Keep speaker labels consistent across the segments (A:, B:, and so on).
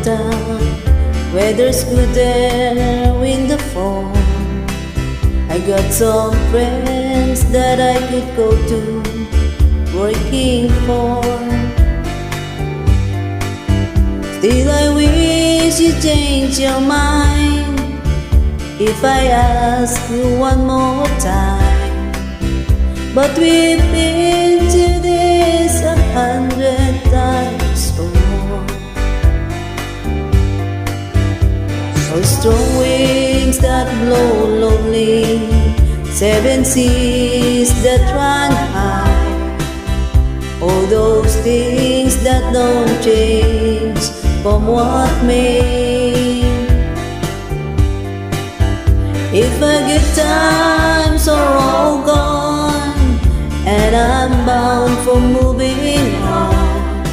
A: town, weather's good there in the fall. I got some friends that I could go to, working for. Still I wish you change your mind if I ask you one more time. But we've been to this 100 times or more. Oh, strong wings that blow lonely, 7 seas that run high. All those things that don't change from what may. If my good times are all gone and I'm bound for moving on,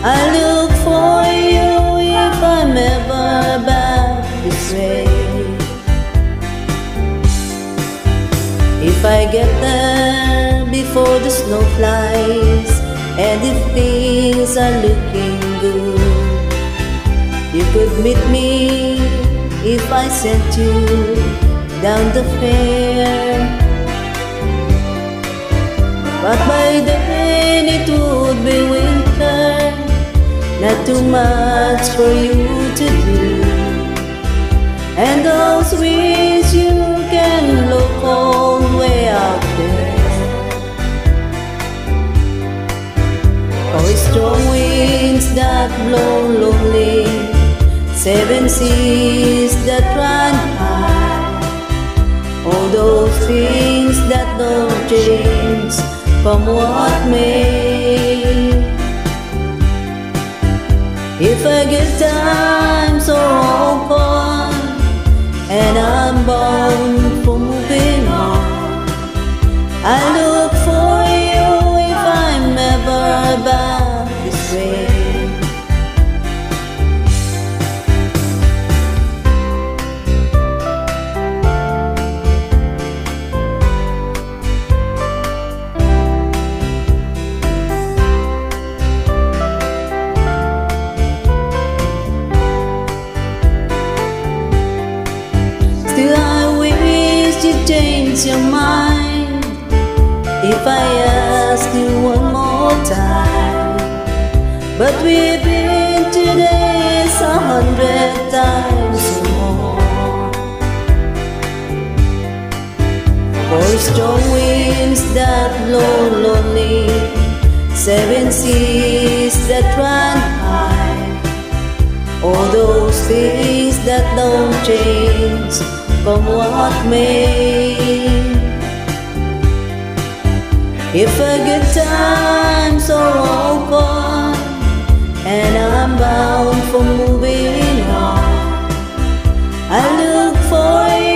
A: I look for you if I'm ever back this way. If I get there before the snow flies, and if things are looking good, you could meet me if I sent you down the fair. But by then it would be winter, not too much for you to do, and those winds you can look all the way out there. Oh, strong winds that blow lonely, 7 seas that run high. All those things that don't change from what may. If I get times are all gone and I'm bound for moving on, I look for you if I'm ever back this way. Still I wish you change your mind if I ask you one more time. But we've been to this 100 times or more. For strong winds that blow lonely, 7 seas that run high. All those things that don't change from what may. If a good times are all gone and I'm bound for moving on, I look for you